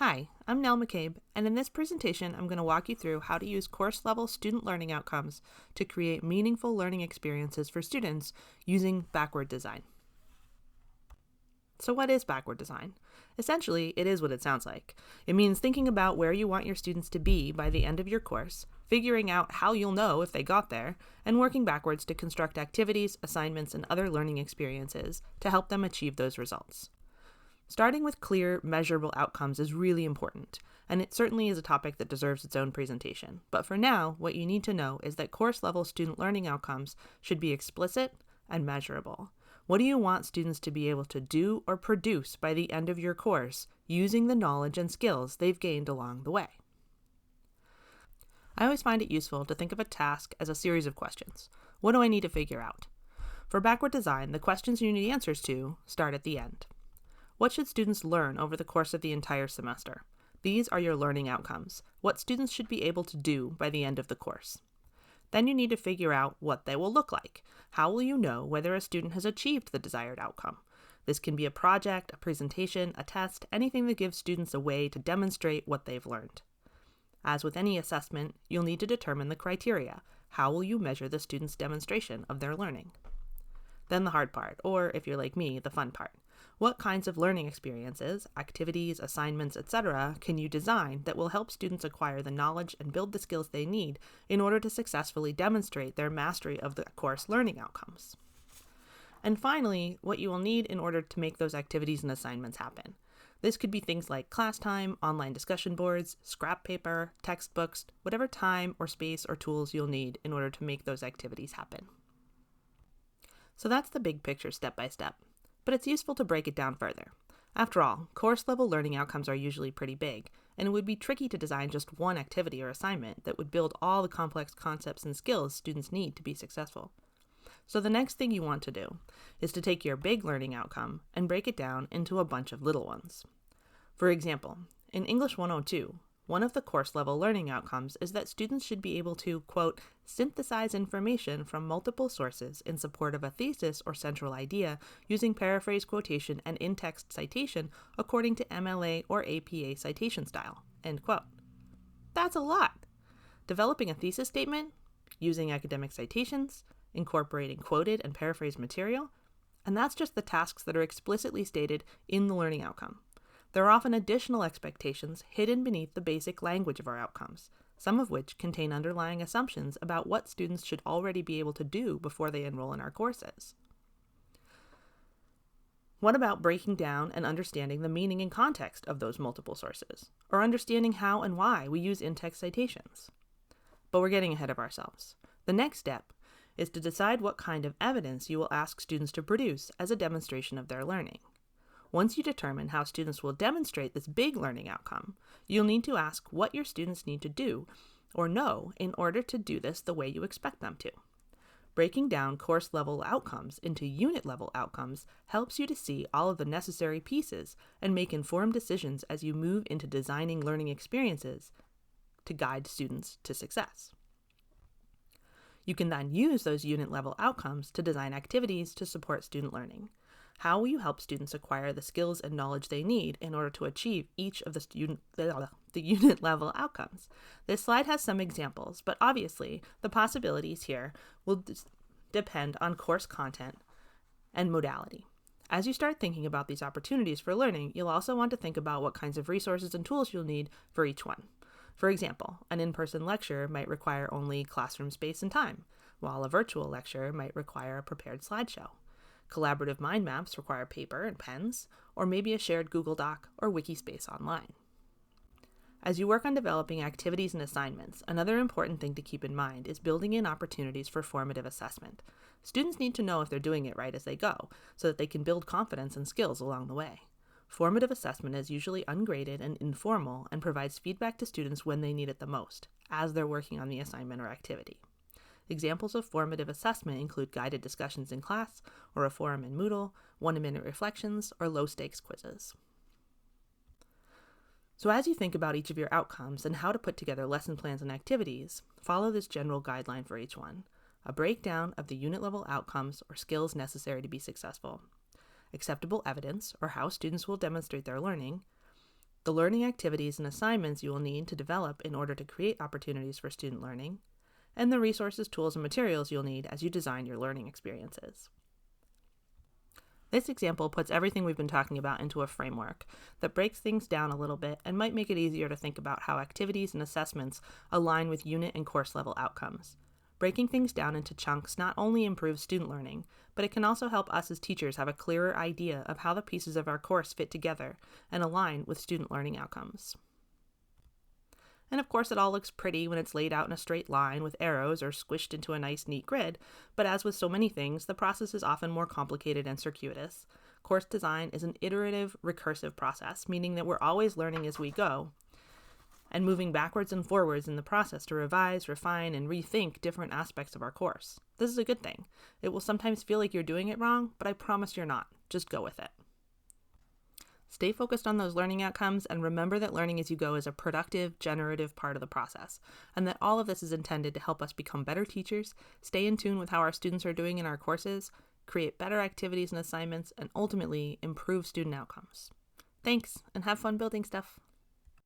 Hi, I'm Nell McCabe, and in this presentation, I'm going to walk you through how to use course-level student learning outcomes to create meaningful learning experiences for students using backward design. So what is backward design? Essentially, it is what it sounds like. It means thinking about where you want your students to be by the end of your course, figuring out how you'll know if they got there, and working backwards to construct activities, assignments, and other learning experiences to help them achieve those results. Starting with clear, measurable outcomes is really important, and it certainly is a topic that deserves its own presentation. But for now, what you need to know is that course-level student learning outcomes should be explicit and measurable. What do you want students to be able to do or produce by the end of your course using the knowledge and skills they've gained along the way? I always find it useful to think of a task as a series of questions. What do I need to figure out? For backward design, the questions you need answers to start at the end. What should students learn over the course of the entire semester? These are your learning outcomes, what students should be able to do by the end of the course. Then you need to figure out what they will look like. How will you know whether a student has achieved the desired outcome? This can be a project, a presentation, a test, anything that gives students a way to demonstrate what they've learned. As with any assessment, you'll need to determine the criteria. How will you measure the student's demonstration of their learning? Then the hard part, or if you're like me, the fun part. What kinds of learning experiences, activities, assignments, etc. can you design that will help students acquire the knowledge and build the skills they need in order to successfully demonstrate their mastery of the course learning outcomes? And finally, what you will need in order to make those activities and assignments happen. This could be things like class time, online discussion boards, scrap paper, textbooks, whatever time or space or tools you'll need in order to make those activities happen. So that's the big picture step by step. But it's useful to break it down further. After all, course-level learning outcomes are usually pretty big, and it would be tricky to design just one activity or assignment that would build all the complex concepts and skills students need to be successful. So the next thing you want to do is to take your big learning outcome and break it down into a bunch of little ones. For example, in English 102, one of the course-level learning outcomes is that students should be able to, quote, synthesize information from multiple sources in support of a thesis or central idea using paraphrase quotation and in-text citation according to MLA or APA citation style, end quote. That's a lot. Developing a thesis statement, using academic citations, incorporating quoted and paraphrased material, and that's just the tasks that are explicitly stated in the learning outcome. There are often additional expectations hidden beneath the basic language of our outcomes, some of which contain underlying assumptions about what students should already be able to do before they enroll in our courses. What about breaking down and understanding the meaning and context of those multiple sources, or understanding how and why we use in-text citations? But we're getting ahead of ourselves. The next step is to decide what kind of evidence you will ask students to produce as a demonstration of their learning. Once you determine how students will demonstrate this big learning outcome, you'll need to ask what your students need to do or know in order to do this the way you expect them to. Breaking down course-level outcomes into unit-level outcomes helps you to see all of the necessary pieces and make informed decisions as you move into designing learning experiences to guide students to success. You can then use those unit-level outcomes to design activities to support student learning. How will you help students acquire the skills and knowledge they need in order to achieve each of the unit-level outcomes? This slide has some examples, but obviously the possibilities here will depend on course content and modality. As you start thinking about these opportunities for learning, you'll also want to think about what kinds of resources and tools you'll need for each one. For example, an in-person lecture might require only classroom space and time, while a virtual lecture might require a prepared slideshow. Collaborative mind maps require paper and pens, or maybe a shared Google Doc or wiki space online. As you work on developing activities and assignments, another important thing to keep in mind is building in opportunities for formative assessment. Students need to know if they're doing it right as they go, so that they can build confidence and skills along the way. Formative assessment is usually ungraded and informal and provides feedback to students when they need it the most, as they're working on the assignment or activity. Examples of formative assessment include guided discussions in class, or a forum in Moodle, one-minute reflections, or low-stakes quizzes. So as you think about each of your outcomes and how to put together lesson plans and activities, follow this general guideline for each one: a breakdown of the unit-level outcomes or skills necessary to be successful, acceptable evidence, or how students will demonstrate their learning, the learning activities and assignments you will need to develop in order to create opportunities for student learning, and the resources, tools, and materials you'll need as you design your learning experiences. This example puts everything we've been talking about into a framework that breaks things down a little bit and might make it easier to think about how activities and assessments align with unit and course level outcomes. Breaking things down into chunks not only improves student learning, but it can also help us as teachers have a clearer idea of how the pieces of our course fit together and align with student learning outcomes. And of course, it all looks pretty when it's laid out in a straight line with arrows or squished into a nice, neat grid, but as with so many things, the process is often more complicated and circuitous. Course design is an iterative, recursive process, meaning that we're always learning as we go, and moving backwards and forwards in the process to revise, refine, and rethink different aspects of our course. This is a good thing. It will sometimes feel like you're doing it wrong, but I promise you're not. Just go with it. Stay focused on those learning outcomes and remember that learning as you go is a productive, generative part of the process, and that all of this is intended to help us become better teachers, stay in tune with how our students are doing in our courses, create better activities and assignments, and ultimately improve student outcomes. Thanks, and have fun building stuff.